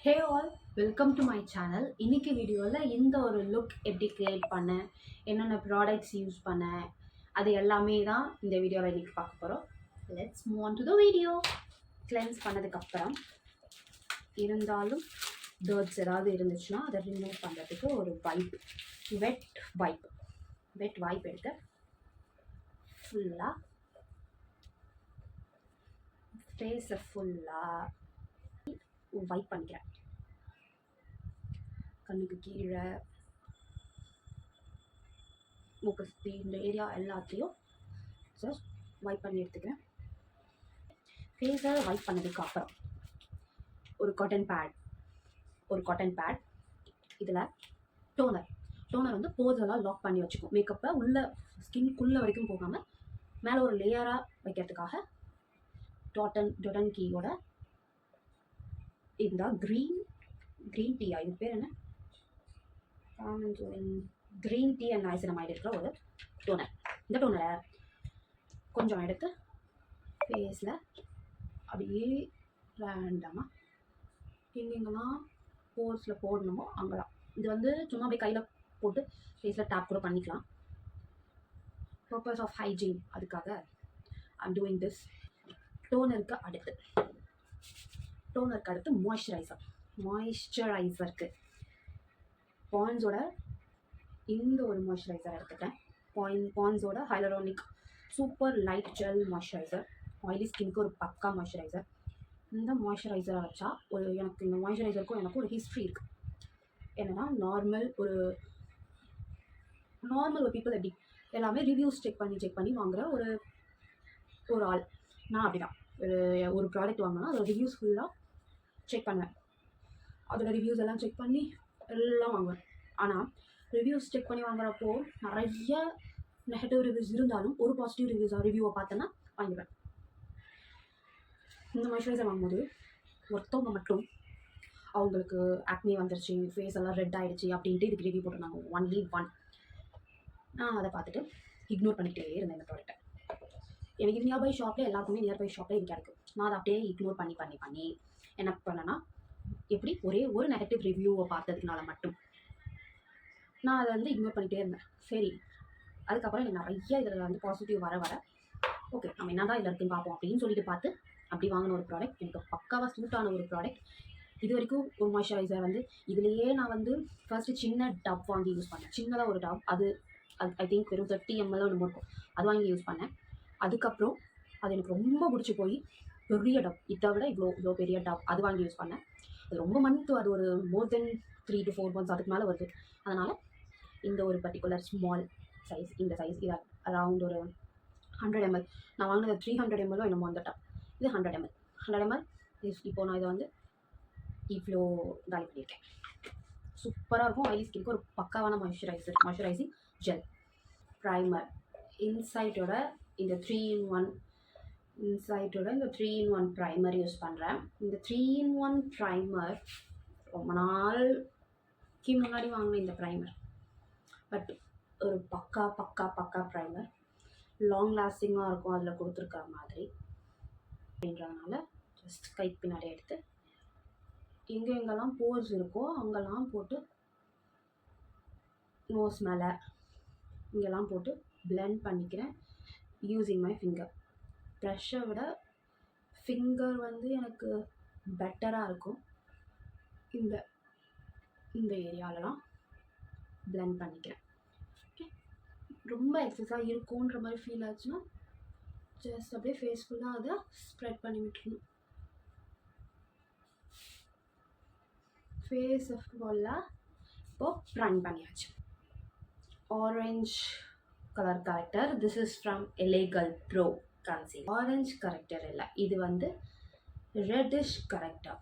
Hey all, welcome to my channel. இன்னைக்கு வீடியோவில் இந்த ஒரு லுக் எப்படி க்ரியேட் பண்ணேன், என்னென்ன ப்ராடக்ட்ஸ் யூஸ் பண்ணேன், அது எல்லாமே தான் இந்த வீடியோவில் இன்றைக்கி பார்க்க போகிறோம். Let's move on to the video. Cleanse பண்ணதுக்கப்புறம் இருந்தாலும் டர்ட்ஸ் ஏதாவது இருந்துச்சுன்னா அதை ரிமூவ் பண்ணுறதுக்கு ஒரு வைப், வெட் வைப் எடுத்து ஃபுல்லாக ஃபேஸை ஃபுல்லாக வைப் பண்ணிக்கிறேன். கண்ணுக்கு கீழே, மூக்கு சுற்றி, இந்த ஏரியா எல்லாத்தையும் ஜஸ்ட் வைப் பண்ணி எடுத்துக்கிறேன். ஃபேஸை வைப் பண்ணதுக்கு அப்புறம் ஒரு காட்டன் பேட் இதில் டோனர் வந்து போர்ஸ் எல்லாம் லாக் பண்ணி வச்சுக்கும். மேக்கப்பை உள்ள ஸ்கின்குள்ளே வரைக்கும் போகாமல் மேலே ஒரு லேயராக வைக்கிறதுக்காக டொடன் கீயோட இந்த க்ரீன் டீயா, இது பேர் என்ன, க்ரீன் டீ அண்ட் நைசினமைடு இருக்கிற ஒரு டோனர். இந்த டோனரை கொஞ்சம் எடுத்து ஃபேஸில் அப்படியே ரேண்டமாக எங்கெங்கெல்லாம் போர்ஸில் போடணுமோ அங்கெல்லாம். இது வந்து சும்மா அப்படியே கையில் போட்டு ஃபேஸில் டேப் கூட பண்ணிக்கலாம். பர்பஸ் ஆஃப் ஹைஜீன், அதுக்காக ஐம் டூயிங் திஸ். டோனருக்கு அடுத்து மாய்ஸ்சரைசருக்கு பாண்ட்ஸோட இந்த ஒரு மாய்ஸ்சரைசர் எடுத்துட்டேன். பாண்ட்ஸோட hyaluronic super light gel moisturiser, oily ஸ்கின்க்கு ஒரு பக்கா மாய்ஸ்சரைசர். இந்த மாய்ஸ்சரைசரை வச்சா எனக்கு இந்த மாய்ஸ்சரைசருக்கும் எனக்கும் ஒரு ஹிஸ்ட்ரி இருக்குது. என்னென்னா நார்மல் ஒரு பீப்புள் எப்படி எல்லாமே ரிவ்யூஸ் செக் பண்ணி வாங்குகிற ஒரு ஆள். நான் அப்படி தான் ஒரு ப்ராடக்ட் வாங்கினா அதோட ரிவ்யூஸ் ஃபுல்லாக செக் பண்ணுவேன். அதோட ரிவ்யூஸ் எல்லாம் செக் பண்ணி எல்லாம் வாங்குவேன். ஆனால் ரிவ்யூஸ் செக் பண்ணி வாங்குறப்போ நிறைய நெகட்டிவ் ரிவ்யூஸ் இருந்தாலும் ஒரு பாசிட்டிவ் ரிவ்யூவை பார்த்தேன்னா வாங்கிடுவேன். இந்த மாய்ஸ்சரைசர் வாங்கும்போது ஒருத்தவங்க மட்டும் அவங்களுக்கு ஆக்னி வந்துருச்சு, ஃபேஸ் எல்லாம் ரெட் ஆகிடுச்சு அப்படின்ட்டு இதுக்கு ரிவ்யூ போட்டிருந்தாங்க. Only one. நான் அதை பார்த்துட்டு இக்னோர் பண்ணிகிட்டே இருந்தேன் இந்த ப்ராடக்ட்டை. எனக்கு நியர்பை ஷாப்பில் எல்லாருக்குமே நியர்பை ஷாப்பில் இது கிடைக்கும். நான் அதை அப்படியே இக்னோர் பண்ணி என்ன பண்ணேன்னா, எப்படி ஒரு நெகட்டிவ் ரிவ்யூவை பார்த்ததுனால மட்டும் நான் அதை வந்து இக்னோர் பண்ணிகிட்டே இருந்தேன். சரி, அதுக்கப்புறம் எனக்கு நிறைய இதில் வந்து பாசிட்டிவ் வர ஓகே நம்ம என்ன தான் இதில் இருக்குன்னு பார்ப்போம் அப்படின்னு சொல்லிட்டு பார்த்து அப்படி வாங்கின ஒரு ப்ராடக்ட், எனக்கு பக்காவாக சூட்டான ஒரு ப்ராடக்ட். இது வரைக்கும் ஒரு மாய்ஸ்சரைசர் வந்து இதுலேயே நான் வந்து ஃபர்ஸ்ட்டு சின்ன டப் வாங்கி யூஸ் பண்ணேன். சின்னதாக ஒரு டப், அது ஐ திங்க் வெறும் 30 ml ஒன்று இருக்கும், அது வாங்கி யூஸ் பண்ணேன். அதுக்கப்புறம் அது எனக்கு ரொம்ப பிடிச்சி போய் பெரிய டப், இதை விட இவ்வளோ பெரிய டப் அது வாங்கி யூஸ் பண்ணேன். அது ரொம்ப அது ஒரு மோர் தென் 3 to 4 months அதுக்கு மேலே வருது. அதனால் இந்த ஒரு பர்டிகுலர் ஸ்மால் சைஸ், இந்த சைஸ் இது அரவுண்ட் ஒரு 100 ml. நான் வாங்கினது 300 ml என்னமோ அந்த டப். இது 100 ml. இப்போ நான் இதை வந்து இவ்வளோ காலி பண்ணியிருக்கேன். சூப்பராக இருக்கும். ஆயிலி ஸ்கின்க்கு ஒரு பக்காவான மாய்ஸ்சரைசிங் ஜெல். ப்ரைமர் இன்சைட்டோட இந்த 3-in-1 ப்ரைமர் யூஸ் பண்ணுறேன். இந்த 3-in-1 ப்ரைமர் ரொம்ப நாளைக்கு முன்னாடி வாங்கினேன் இந்த ப்ரைமர். பட் ஒரு பக்கா ப்ரைமர், லாங் லாஸ்டிங்காக இருக்கும் அதில் கொடுத்துருக்கிற மாதிரி. அப்படின்றதுனால ஜஸ்ட் கைக்கு பின்னாடி எடுத்து எங்கெங்கெல்லாம் போர்ஸ் இருக்கோ அங்கெல்லாம் போட்டு, நோஸ் மேலே இங்கெல்லாம் போட்டு பிளெண்ட் பண்ணிக்கிறேன் யூஸிங் மை ஃபிங்கர். ப்ரஷ்ஷை விட ஃபிங்கர் வந்து எனக்கு பெட்டராக இருக்கும். இந்த ஏரியாலலாம் பிளெண்ட் பண்ணிக்கிறேன். ஓகே, ரொம்ப எக்ஸஸாக இருக்குன்ற மாதிரி ஃபீல் ஆச்சுன்னா ஜஸ்ட் அப்படியே ஃபேஸ் ஃபுல்லாக அதை ஸ்ப்ரெட் பண்ணி விட்டுருணும். ஃபேஸ் ஃபுல்லாக இப்போது ப்ரைம் பண்ணியாச்சு. Orange colour character, this is from LA Girl Pro concealer. Orange character இல்லை, இது வந்து reddish character.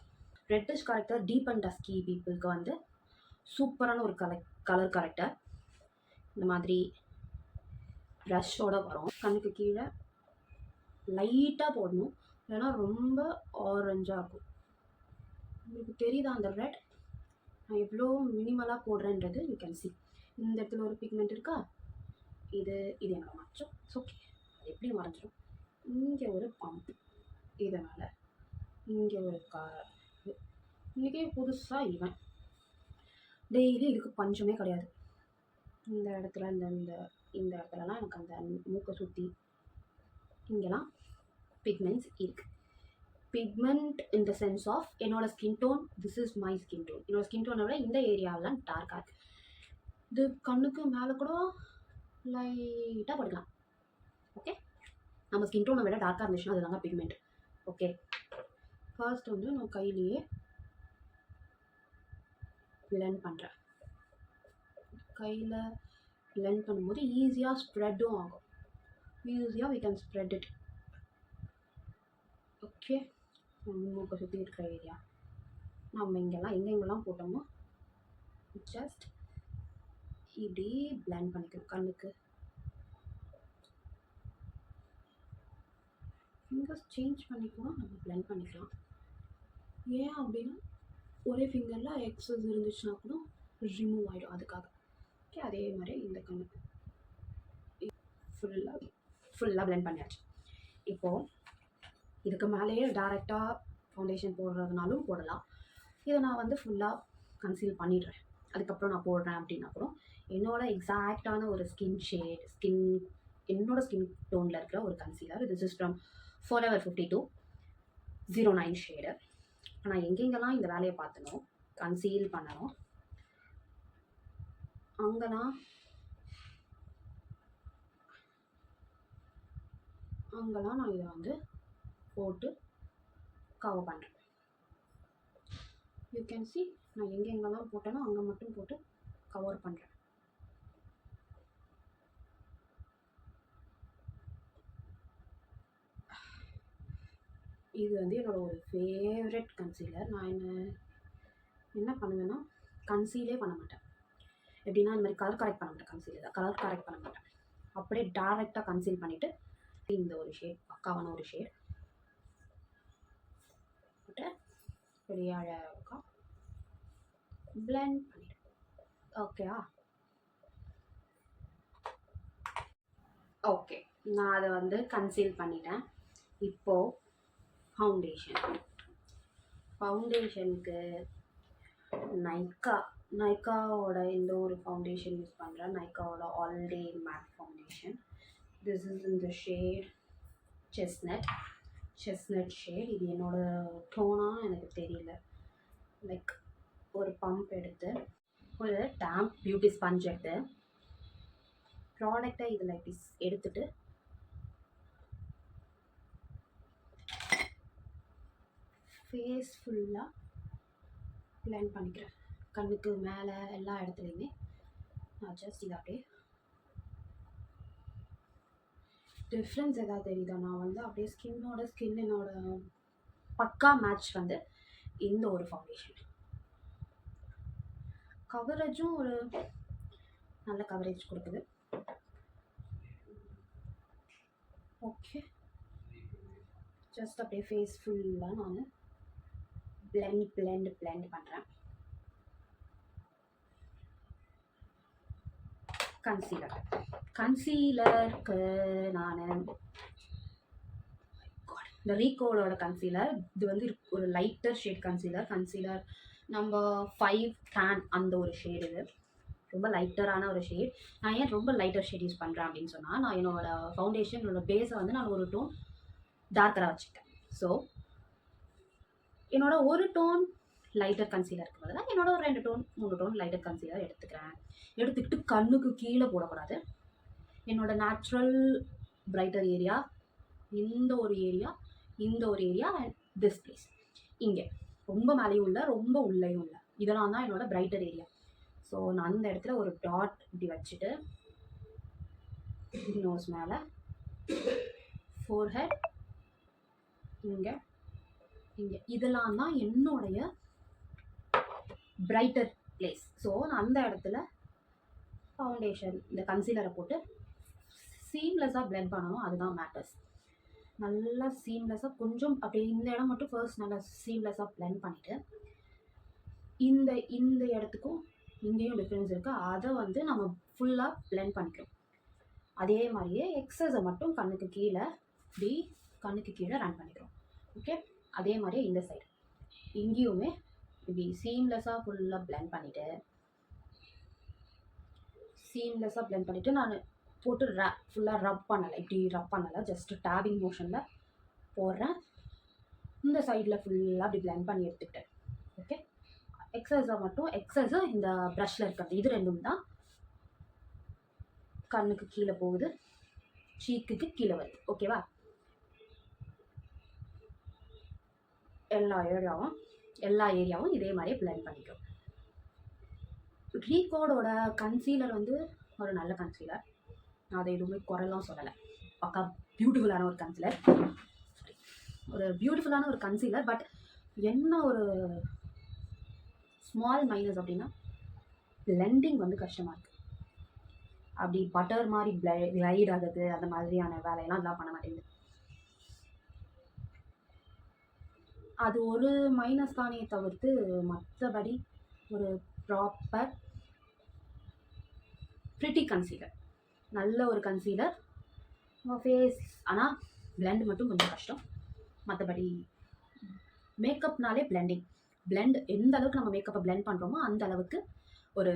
Deep and dusky பீப்புளுக்கு வந்து சூப்பரான ஒரு கலர் கரெக்டர். இந்த மாதிரி ப்ரஷ்ஷோடு வரும். கண்ணுக்கு கீழே லைட்டாக போடணும், இல்லைன்னா ரொம்ப ஆரஞ்சாக இருக்கும். உங்களுக்கு தெரியுதா அந்த ரெட்? நான் எவ்வளோ மினிமலாக போடுறேன்றது யூ கேன் சி. இந்த இடத்துல ஒரு பிக்மெண்ட் இருக்கா, இது என்னோட மச்சம். ஓகே, எப்படி மறைஞ்சிடும். இங்கே ஒரு பம்ப், இதனால் இங்கே ஒரு இன்றைக்கே புதுசாக இவன் டெய்லி இதுக்கு பஞ்சமே கிடையாது. இந்த இடத்துல இந்த இந்த இந்த இடத்துலலாம் எனக்கு அந்த மூக்கை சுற்றி இங்கெல்லாம் பிக்மெண்ட்ஸ் இருக்குது. Pigment in the sense of என்னோடய skin tone, this is my skin tone. என்னோடய ஸ்கின் டோனை விட இந்த ஏரியாவெலாம் டார்க்காக இருக்குது. இது கண்ணுக்கு மேலே கூட லைட்டாக படுக்கலாம். ஓகே, நம்ம ஸ்கின் டோனை விட டார்க்காக இருந்துச்சுன்னா அதுதாங்க பிக்மெண்ட். ஓகே, ஃபர்ஸ்ட் வந்து நான் கையிலேயே பிளெண்ட் பண்ணுறேன். கையில் பிளெண்ட் பண்ணும்போது ஈஸியாக ஸ்ப்ரெட்டும் ஆகும். ஈஸியாக we can spread it. Okay, மூக்கை சுற்றி இருக்கிற ஏரியா நம்ம இங்கெல்லாம் எங்கெங்கெல்லாம் போட்டோமோ ஜஸ்ட் இப்படி பிளெண்ட் பண்ணிக்கணும். கண்ணுக்கு ஃபிங்கர்ஸ் சேஞ்ச் பண்ணிக்கலாம், நம்ம பிளெண்ட் பண்ணிக்கலாம். ஏன் அப்படின்னா ஒரே ஃபிங்கரில் எக்ஸஸ் இருந்துச்சுன்னா கூட ரிமூவ் ஆகிடும், அதுக்காக. ஓகே, அதே மாதிரி இந்த கண்ணுக்கு ஃபுல்லாக பிளெண்ட் பண்ணியாச்சு. இப்போது இதுக்கு மேலேயே டேரெக்டாக ஃபவுண்டேஷன் போடுறதுனாலும் போடலாம். இதை நான் வந்து ஃபுல்லாக கன்சீல் பண்ணிடுறேன், அதுக்கப்புறம் நான் போடுறேன் அப்படின்னா கூட என்னோடய எக்ஸாக்டான ஒரு ஸ்கின் ஷேட், என்னோடய ஸ்கின் டோனில் இருக்கிற ஒரு concealer. This is from Forever 5209 shade. ஆனால் எங்கெங்கெல்லாம் இந்த வேலையை பார்த்தனோ கன்சீல் பண்ணணும், அங்கெல்லாம் நான் இதை வந்து போட்டு கவர் பண்ணுறேன். யூ கேன் சி நான் எங்கெங்கெல்லாம் போட்டேனோ அங்கே மட்டும் போட்டு கவர் பண்ணுறேன். இது வந்து என்னோடய ஒரு ஃபேவரட் கன்சீலர். நான் என்ன பண்ணுவேன்னா கன்சீலே பண்ண மாட்டேன். எப்படின்னா இந்த மாதிரி கலர் கரெக்ட் பண்ண மாட்டேன். கலர் கரெக்ட் பண்ண மாட்டேன், அப்படியே டேரெக்டாக கன்சீல் பண்ணிவிட்டு இந்த ஒரு ஷேட், பக்காவான ஒரு ஷேட் போட்டு பெரிய அழகாக பிளெண்ட் பண்ணிவிட்டு. ஓகேவா? ஓகே, நான் அதை வந்து கன்சீல் பண்ணிட்டேன். இப்போது ஃபவுண்டேஷனுக்கு நைக்காவோட இந்த ஒரு ஃபவுண்டேஷன் யூஸ் பண்ணுறேன். நைக்காவோட all day matte foundation. This is in the shade chestnut shade. இது என்னோடய டோனாக எனக்கு தெரியல. லைக் ஒரு பம்ப் எடுத்து ஒரு டேம்ப் பியூட்டி ஸ்பஞ்ச் எடுத்து ப்ராடக்டை இதில் இப்படி எடுத்துட்டு ஃபேஸ் ஃபுல்லாக பிளெண்ட் பண்ணிக்கிறேன். கண்ணுக்கு மேலே எல்லா இடத்துலையுமே நான் ஜஸ்ட் இதை அப்படியே. டிஃப்ரென்ஸ் எதாவது தெரியுதா? நான் வந்து அப்படியே ஸ்கின்னோட பக்கா மேட்ச் வந்து இந்த ஒரு ஃபவுண்டேஷன். கவரேஜும் ஒரு நல்ல கவரேஜ் கொடுக்குது. ஓகே, ஜஸ்ட் அப்படியே ஃபேஸ் ஃபுல்லாக நான் பிளெண்ட் பண்ணுறேன். கன்சீலருக்கு நான் இந்த ரீகோலோட கன்சீலர். இது வந்து ஒரு lighter shade concealer number 5 tan அந்த ஒரு ஷேடு. இது ரொம்ப லைட்டரான ஒரு ஷேட். நான் ஏன் ரொம்ப லைட்டர் ஷேட் யூஸ் பண்ணுறேன் அப்படின்னு சொன்னால், நான் என்னோடய ஃபவுண்டேஷனோட பேஸை வந்து நான் ஒரு டோன் டார்க்கராக வச்சுருக்கேன். ஸோ என்னோட ஒரு டோன் லைட்டர் கன்சீலருக்கு பதிலாக என்னோட ஒரு 2 டோன் 3 டோன் லைட்டர் கன்சீலர் எடுத்துக்கிட்டு கண்ணுக்கு கீழே போடக்கூடாது. என்னோட நேச்சுரல் பிரைட்டர் ஏரியா இந்த ஒரு ஏரியா அண்ட் திஸ் பிளேஸ், இங்கே ரொம்ப மேலேயும் இல்லை ரொம்ப உள்ளேயும் இல்லை, இதெல்லாம் தான் என்னோட பிரைட்டர் ஏரியா. ஸோ நான் அந்த இடத்துல ஒரு டாட் இப்படி வச்சுட்டு நோஸ் மேலே, ஃபோர்ஹெட், இங்கே இதெல்லாம் தான் என்னுடைய பிரைட்டர் பிளேஸ். ஸோ நான் அந்த இடத்துல ஃபவுண்டேஷன் இந்த கன்சீலரை போட்டு சீம்லெஸ்ஸாக பிளெண்ட் பண்ணணும். அதுதான் மேட்டர்ஸ். நல்லா சீம்லெஸ்ஸாக கொஞ்சம் அப்படியே இந்த இடம் மட்டும் ஃபர்ஸ்ட் நல்லா சீம்லெஸ்ஸாக பிளெண்ட் பண்ணிவிட்டு இந்த இடத்துக்கும் இங்கேயும் டிஃப்ரென்ஸ் இருக்குது, அதை வந்து நம்ம ஃபுல்லாக பிளெண்ட் பண்ணிக்கிறோம். அதே மாதிரியே எக்ஸஸை மட்டும் கண்ணுக்கு கீழே ரன் பண்ணிக்கிறோம். ஓகே, அதே மாதிரியே இந்த சைடு இங்கேயுமே இப்படி சீம்லெஸ்ஸாக ஃபுல்லாக பிளெண்ட் பண்ணிவிட்டு நான் போட்டு ஃபுல்லாக ரப் பண்ணலை, இப்படி ரப் பண்ணலை, ஜஸ்ட் டேபிங் மோஷனில் போடுறேன். இந்த சைடில் ஃபுல்லாக அப்படி பிளெண்ட் பண்ணி எடுத்துக்கிட்டேன். ஓகே, எக்ஸஸை இந்த ப்ரஷில் இருக்கிறது இது ரெண்டும் தான் கண்ணுக்கு கீழே போகுது, சீக்குக்கு கீழே வருது. ஓகேவா, எல்லா ஏரியாவும் இதே மாதிரியே பிளெண்ட் பண்ணிக்கும். ரீகோடோட கன்சீலர் வந்து ஒரு நல்ல கன்சீலர், நான் அதை எதுவுமே குறைலாம் சொல்லலை. பக்கா பியூட்டிஃபுல்லான ஒரு கன்சீலர். பட் என்ன ஒரு ஸ்மால் மைனஸ் அப்படின்னா பிளெண்டிங் வந்து கஷ்டமாக இருக்குது. அப்படி பட்டர் மாதிரி கிளைட் ஆகுது, அந்த மாதிரியான வேலையெல்லாம் இதெல்லாம் பண்ண மாட்டேங்குது. அது ஒரு மைனஸ் தானே தவிர்த்து மற்றபடி ஒரு ப்ராப்பர் ப்ரிட்டி கன்சீலர், நல்ல ஒரு கன்சீலர் ஃபேஸ். ஆனால் பிளெண்ட் மட்டும் கொஞ்சம் கஷ்டம். மற்றபடி மேக்கப்னாலே பிளெண்ட் எந்த அளவுக்கு நம்ம மேக்கப்பை பிளெண்ட் பண்ணுறோமோ அந்த அளவுக்கு ஒரு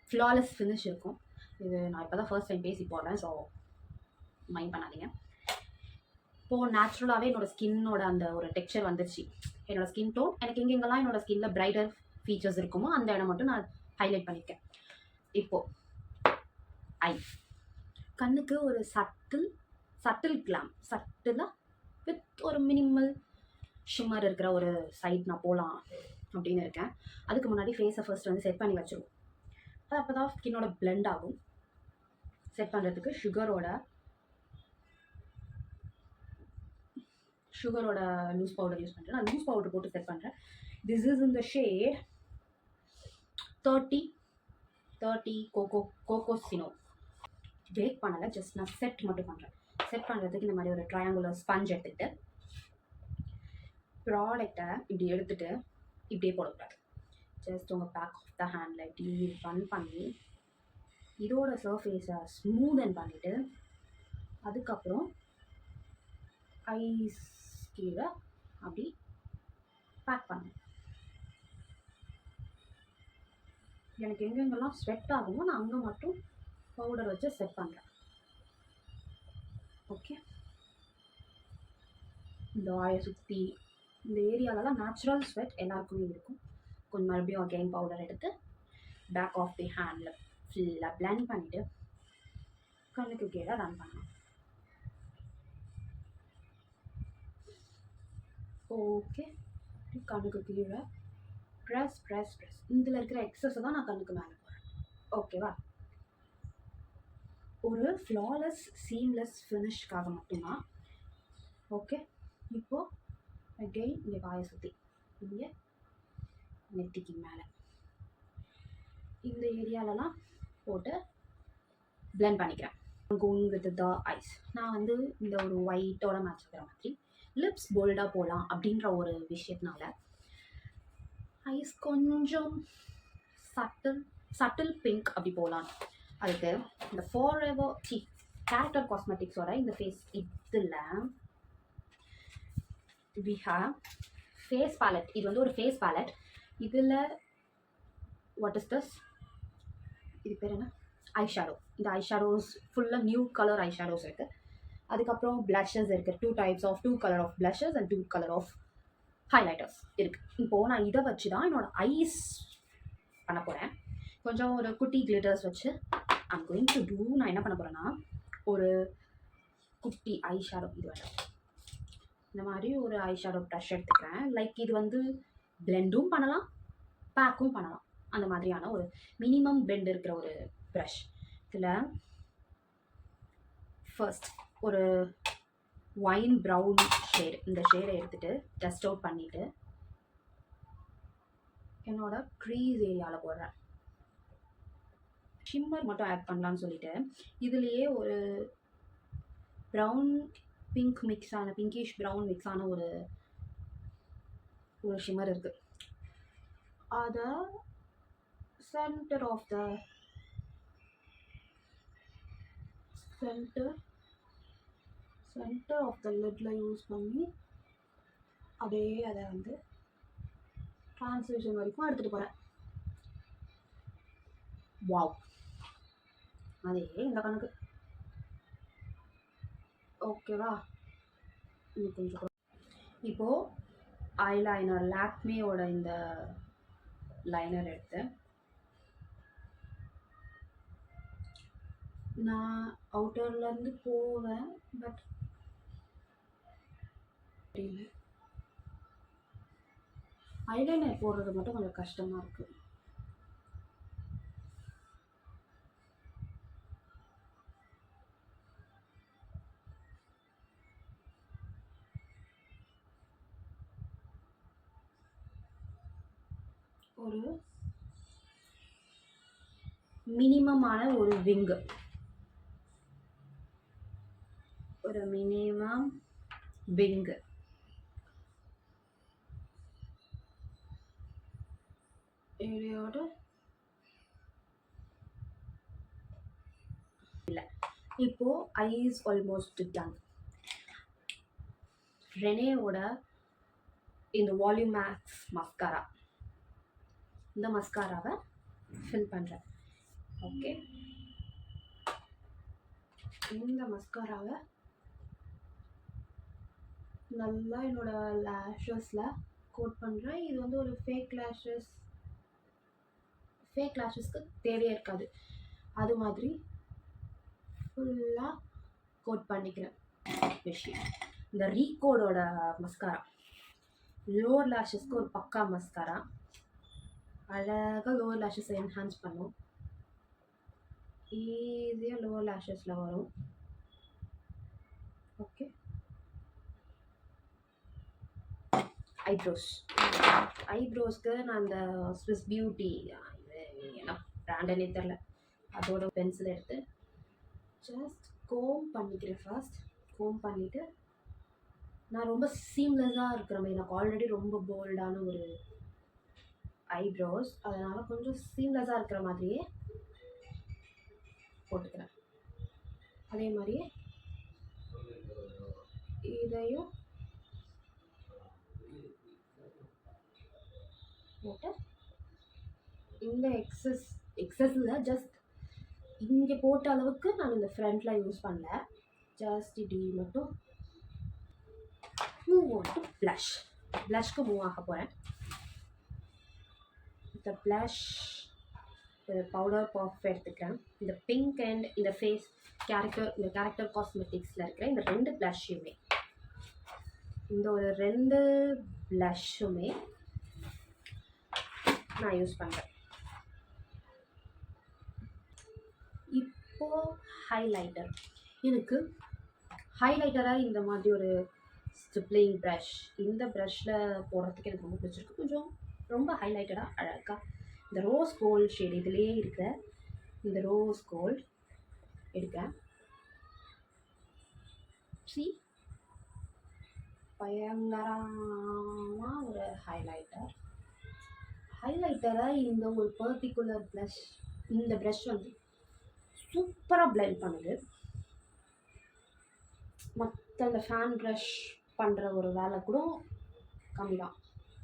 ஃப்ளாலெஸ் ஃபினிஷ் இருக்கும். இது நான் இப்போ தான் ஃபர்ஸ்ட் டைம் பேசி போடுறேன், ஸோ மைண்ட் பண்ணாதீங்க. இப்போது நேச்சுரலாகவே என்னோடய ஸ்கின்னோட அந்த ஒரு டெக்ஸ்சர் வந்துருச்சு. என்னோடய ஸ்கின் டோன் எனக்கு எங்கெங்கெல்லாம் என்னோடய ஸ்கின்னில் பிரைட்டர் ஃபீச்சர்ஸ் இருக்குமோ அந்த இடம் மட்டும் நான் ஹைலைட் பண்ணியிருக்கேன். இப்போது கண்ணுக்கு ஒரு சட்டில் கிளாம், சட்டிலாக வித் ஒரு மினிமல் ஷிம்மர் இருக்கிற ஒரு சைட் நான் போகலாம் அப்படின்னு இருக்கேன். அதுக்கு முன்னாடி ஃபேஸை ஃபர்ஸ்ட் வந்து செட் பண்ணி வச்சுருவோம். அது அப்போ தான் ஸ்கின்னோட பிளெண்ட் ஆகும். செட் பண்ணுறதுக்கு சுகரோட லூஸ் பவுடர் யூஸ் பண்ணுறேன். நான் லூஸ் பவுடர் போட்டு செட் பண்ணுறேன். This is in the shade 30 cocoaccino. Bake பண்ணலை, ஜஸ்ட் நான் செட் மட்டும் பண்ணுறேன். செட் பண்ணுறதுக்கு இந்த மாதிரி ஒரு ட்ரையாங்குலர் ஸ்பஞ்ச் எடுத்துக்கிட்டு ப்ராடக்டை இப்படி எடுத்துகிட்டு இப்படியே போடக்கூடாது. ஜஸ்ட் உங்கள் பேக் ஆஃப் த ஹேண்டில் இப்படி ரன் பண்ணி இதோட சர்ஃபேஸை ஸ்மூதன் பண்ணிவிட்டு அதுக்கப்புறம் ஐஸ் கீழே அப்படி பேக் பண்ணேன். எனக்கு எங்கெங்கெல்லாம் ஸ்வெட் ஆகுமோ நான் அங்கே மட்டும் பவுடர் வச்சு செட் பண்ணுறேன். ஓகே, இந்த வாயை சுற்றி இந்த ஏரியாலலாம் நேச்சுரல் ஸ்வெட் எல்லாருக்குமே இருக்கும். கொஞ்சம் மறுபடியும் அகெயின் பவுடர் எடுத்து பேக் ஆஃப் தி ஹேண்டில் ஃபுல்லாக பிளெண்ட் பண்ணிவிட்டு கண்ணுக்கு கீழே ரன் பண்ணலாம். ஓகே, கண்ணுக்கு கீழே ப்ரெஸ் இதில் இருக்கிற எக்ஸஸை தான் நான் கண்ணுக்கு மேலே போடுறேன். ஓகேவா, ஒரு ஃப்ளாலெஸ் சீம்லெஸ் ஃபினிஷ்க்காக மட்டும்தான். ஓகே, இப்போது அகெயின் இங்கே வாயை சுற்றி இங்கே நெத்திக்கு மேலே இந்த ஏரியாலலாம் போட்டு பிளெண்ட் பண்ணிக்கிறேன். கோயிங் வித் த ஐஸ், நான் வந்து இந்த ஒரு ஒயிட்டோட மேட்ச் ஆகிற மாதிரி லிப்ஸ் போல்டாக போகலாம் அப்படின்ற ஒரு விஷயத்தினால ஐஸ் கொஞ்சம் சட்டில் பிங்க் அப்படி போகலாம். அதுக்கு இந்த கேரக்டர் காஸ்மெட்டிக்ஸோட இந்த ஃபேஸ் இதில் we have ஃபேஸ் பேலட். இது வந்து ஒரு ஃபேஸ் பேலட். இதில் வாட் இஸ் திஸ், இது பேர் என்ன, ஐஷேடோ. இந்த ஐஷேடோஸ் ஃபுல்லாக நியூ கலர் ஐஷேடோஸ் இருக்குது. அதுக்கப்புறம் ப்ளஷஸ் இருக்குது. 2 colour of blushes and 2 colour of highlighters இருக்குது. இப்போது நான் இதை வச்சு தான் என்னோடய ஐஸ் பண்ண போகிறேன். கொஞ்சம் ஒரு குட்டி கிளிட்டர்ஸ் வச்சு ஐம் கோயிங் டு டூ. நான் என்ன பண்ண போகிறேன்னா ஒரு குட்டி ஐஷேடோ, இது வேணும், இந்த மாதிரி ஒரு ஐஷேடோ ப்ரஷ் எடுத்துக்கிறேன். லைக் இது வந்து பிளெண்டும் பண்ணலாம், பேக்கும் பண்ணலாம், அந்த மாதிரியான ஒரு மினிமம் பெண்ட் இருக்கிற ஒரு ப்ரஷ். இதில் ஃபர்ஸ்ட் ஒரு ஒயின் ப்ரௌன் ஷேடு, இந்த ஷேடை எடுத்துகிட்டு டஸ்ட் அவுட் பண்ணிவிட்டு என்னோட க்ரீஸ் ஏரியாவில் போடுறேன். ஷிம்மர் மட்டும் ஆட் பண்ணலான்னு சொல்லிட்டு இதுலேயே ஒரு ப்ரௌன் பிங்க் மிக்ஸான, பிங்கிஷ் ப்ரௌன் மிக்ஸான ஒரு ஷிம்மர் இருக்குது. அதை centre of the little use பண்ணி அப்படியே அதை வந்து ட்ரான்ஸ்லேஷன் வரைக்கும் எடுத்துகிட்டு போகிறேன். வாவ், அதே இந்த கணக்கு. ஓகேவா? கொஞ்சம் இப்போது ஐலைனர் லாக்மேயோட இந்த லைனர் எடுத்து நான் அவுட்டர்லேருந்து போவேன். பட் ஐலைனர் போடுறது மட்டும் கொஞ்சம் கஷ்டமாக இருக்குது. ஒரு மினிமமான ஒரு விங்கு, ஒரு மினிமம் விங்கு இதோட இல்லை. இப்போ ஐஸ் ஆல்மோஸ்ட் டன். ரெனேவோட இந்த வால்யூம் மேக்ஸ் மஸ்காரா, இந்த மஸ்காராவை ஃபில் பண்ணுறேன். ஓகே, இந்த மஸ்காராவை நல்லா என்னோட லேஷஸில் கோட் பண்ணுறேன். இது வந்து ஒரு ஃபேக் லேஷஸ்க்கு தேவையே இருக்காது. அது மாதிரி ஃபுல்லாக கோட் பண்ணிக்கிறேன் விஷயம். இந்த ரீகோடோட மஸ்காரா லோவர் லேஷஸ்க்கு ஒரு பக்கா மஸ்காரா. அழகாக லோவர் லேஷஸை என்ஹான்ஸ் பண்ணும். ஈஸியாக லோவர் லேஷஸில் வரும். ஓகே, ஐப்ரோஸ்க்கு நான் அந்த ஸ்விஸ் பியூட்டி என்ன பிராண்டனே தெரில, அதோட பென்சில் எடுத்து ஜஸ்ட் கோம் பண்ணிக்கிறேன். ஃபர்ஸ்ட் கோம் பண்ணிவிட்டு நான் ரொம்ப சீம்லெஸ்ஸாக இருக்கிற மாதிரி, எனக்கு ஆல்ரெடி ரொம்ப போல்டான ஒரு ஐப்ரோஸ், அதனால் கொஞ்சம் சீம்லெஸ்ஸாக இருக்கிற மாதிரியே போட்டுக்கிறேன். அதே மாதிரியே இதையும் போட்டு இந்த எக்ஸஸில் ஜஸ்ட் இங்கே போட்ட அளவுக்கு நான் இந்த ஃப்ரண்ட்டில் யூஸ் பண்ணல. ஜஸ்ட் இப்படி மட்டும் மூவ் ஆன் டு ப்ளஷ்க்கு மூவ் ஆக போகிறேன். இந்த ப்ளஷ் பவுடர் பஃப் எடுத்துக்கிறேன். இந்த பிங்க் அண்ட் இந்த கேரக்டர் காஸ்மெட்டிக்ஸில் இருக்கிற இந்த 2 ப்ளஷ்ஷுமே, இந்த ஒரு 2 ப்ளஷ்ஷுமே நான் யூஸ் பண்ணுறேன். இப்போது ஹைலைட்டர், எனக்கு ஹைலைட்டராக இந்த மாதிரி ஒரு ஸ்டிப்ளிங் ப்ரஷ், இந்த ப்ரஷ்ஷில் போடுறதுக்கு எனக்கு ரொம்ப பிடிச்சிருக்கு. கொஞ்சம் ரொம்ப ஹைலைட்டடாக அழகாக இந்த ரோஸ் கோல்ட் ஷேட், இதுலேயே இருக்கிற இந்த ரோஸ் கோல்ட் எடுக்கிறேன். பயங்கரமாக ஒரு ஹைலைட்டரை இந்த ஒரு பர்டிகுலர் ப்ளஷ், இந்த ப்ரஷ் வந்து சூப்பராக பிளெண்ட் பண்ணுது. மற்ற அந்த ஃபேன் ப்ரஷ் பண்ணுற ஒரு வேலை கூட கம்மி தான்,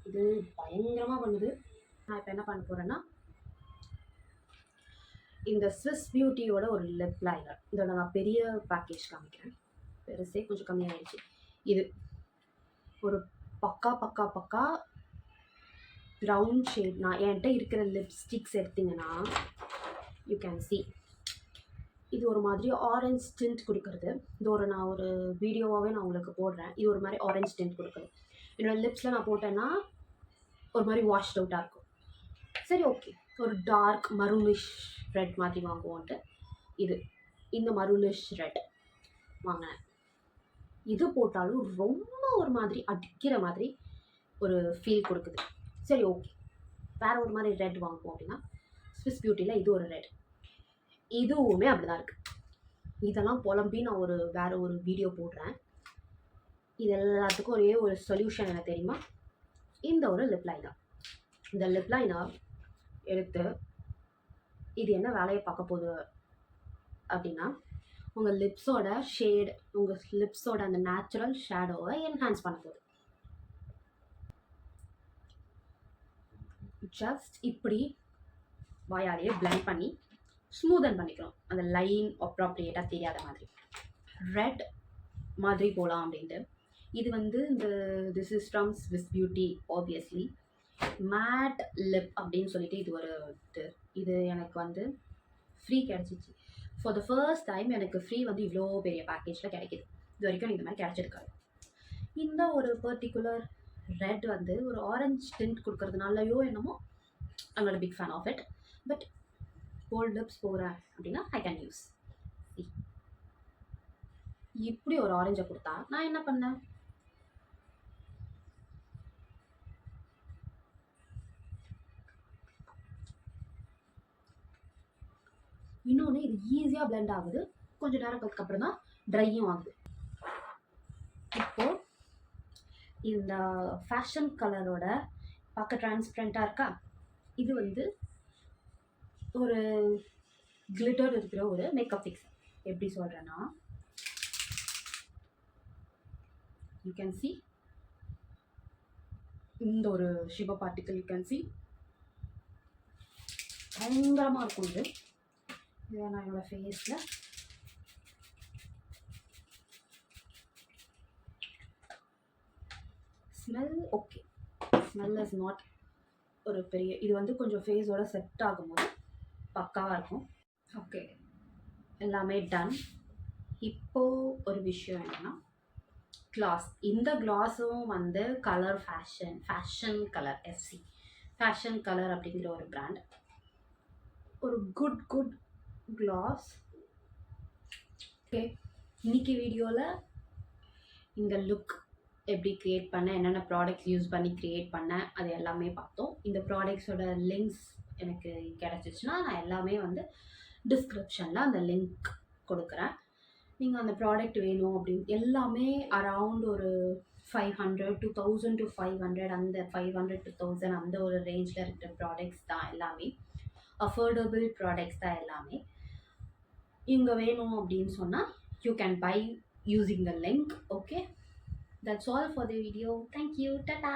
இது பயங்கரமாக பண்ணுது. நான் இப்போ என்ன பண்ண போகிறேன்னா, இந்த ஸ்விஸ் பியூட்டியோட ஒரு லிப் லைனர், இதோட நான் பெரிய பேக்கேஜ் காமிக்கிறேன். பெருசே கொஞ்சம் கம்மியாகிடுச்சு. இது ஒரு பக்கா ப்ரௌன் ஷேட். நான் என்கிட்ட இருக்கிற லிப்ஸ்டிக்ஸ் எடுத்திங்கன்னா யூ கேன் see இது ஒரு மாதிரி ஆரஞ்ச் டிண்ட் கொடுக்குறது. நான் ஒரு வீடியோவாகவே நான் உங்களுக்கு போடுறேன். இது ஒரு மாதிரி ஆரஞ்ச் டிண்ட் கொடுக்குறது. என்னோடய லிப்ஸில் நான் போட்டேன்னா ஒரு மாதிரி வாஷ்ட் அவுட்டாக இருக்கும். சரி, ஓகே, ஒரு டார்க் மரூனிஷ் ரெட் மாதிரி வாங்குவோன்ட்டு இந்த மரூனிஷ் ரெட் வாங்கினேன். இது போட்டாலும் ரொம்ப ஒரு மாதிரி அடிக்கிற மாதிரி ஒரு ஃபீல் கொடுக்குது. சரி, ஓகே, வேறு ஒரு மாதிரி ரெட் வாங்குவோம் அப்படின்னா ஸ்விஸ் பியூட்டியில் இது ஒரு ரெட், இதுவுமே அப்படி தான் இருக்குது. இதெல்லாம் புலம்பி நான் வேறு ஒரு வீடியோ போடுறேன். இது எல்லாத்துக்கும் ஒரே ஒரு சொல்யூஷன் என்ன தெரியுமா? இந்த ஒரு லிப் லைனர். இந்த லிப் லைனர் எடுத்து இது என்ன வேலையை பார்க்க போகுது அப்படின்னா, உங்கள் லிப்ஸோட ஷேட், உங்கள் லிப்ஸோட அந்த நேச்சுரல் ஷேடோவை என்ஹான்ஸ் பண்ண போகுது. ஜஸ்ட் இப்படி வாயாலேயே blend பண்ணி ஸ்மூதன் பண்ணிக்கணும், அந்த லைன் அப்ராப்ரியேட்டாக தெரியாத மாதிரி. ரெட் மாதிரி போகலாம் அப்படின்ட்டு. இது வந்து இந்த this is from Swiss beauty obviously mat lip அப்படின்னு சொல்லிட்டு இது ஒரு இது எனக்கு வந்து ஃப்ரீ கிடச்சிச்சு. ஃபார் த ஃபர்ஸ்ட் டைம் எனக்கு ஃப்ரீ வந்து இவ்வளோ பெரிய பேக்கேஜில் கிடைக்கிது. இது வரைக்கும் எனக்கு இந்த மாதிரி கிடச்சிருக்காது. இந்த ஒரு பர்டிகுலர் ரெட் வந்து ஒரு ஆரஞ்ச் டிண்ட் கொடுக்கறதுனாலையோ என்னமோ I'm not big fan of it. But bold lips போகிறேன் அப்படின்னா ஐ கேன் யூஸ். இப்படி ஒரு ஆரஞ்சை கொடுத்தா நான் என்ன பண்ணேன், இன்னொன்று இது ஈஸியாக பிளெண்ட் ஆகுது, கொஞ்சம் நேரத்துக்கு அப்புறம் தான் ட்ரையும் ஆகுது. இப்போது இந்த ஃபேஷன் கலரோட பார்க்க டிரான்ஸ்பரண்ட்டாக இருக்கா, இது வந்து ஒரு கிளிட்டர் இருக்கிற ஒரு மேக்கப் ஃபிக்ஸ். எப்படி சொல்கிறேன்னா, யூ கேன் சி இந்த ஒரு Shiva particle you can see பயங்கரமாக இருக்கும். இதை நான் என்னோடய ஃபேஸில் smell okay, smell is not ஒரு பெரிய, இது வந்து கொஞ்சம் ஃபேஸோட செட் ஆகும்போது பக்காவாக இருக்கும். ஓகே, எல்லாமே டன். இப்போது ஒரு விஷயம் என்னென்னா கிளாஸ். இந்த கிளாஸும் வந்து colour fashion colour FC fashion colour அப்படிங்கிற ஒரு பிராண்ட். ஒரு குட் கிளாஸ். ஓகே, இன்னைக்கு வீடியோவில் இந்த லுக் எப்படி க்ரியேட் பண்ணேன், என்னென்ன ப்ராடக்ட்ஸ் யூஸ் பண்ணி க்ரியேட் பண்ணேன், அது எல்லாமே பார்த்தோம். இந்த ப்ராடக்ட்ஸோட லிங்க்ஸ் எனக்கு கிடச்சிச்சின்னா நான் எல்லாமே வந்து டிஸ்கிரிப்ஷனில் அந்த லிங்க் கொடுக்குறேன். நீங்கள் அந்த ப்ராடக்ட் வேணும் அப்படின்னு எல்லாமே அரவுண்ட் ஒரு 500 to 1000 to 500 அந்த 500 to 1000 அந்த ஒரு ரேஞ்சில் இருக்கிற ப்ராடக்ட்ஸ் தான் எல்லாமே. அஃபோர்டபுள் ப்ராடக்ட்ஸ் தான் எல்லாமே. இங்கே வேணும் அப்படின்னு சொன்னால் you can buy using the link. Okay, that's all for the video. Thank you. Tata.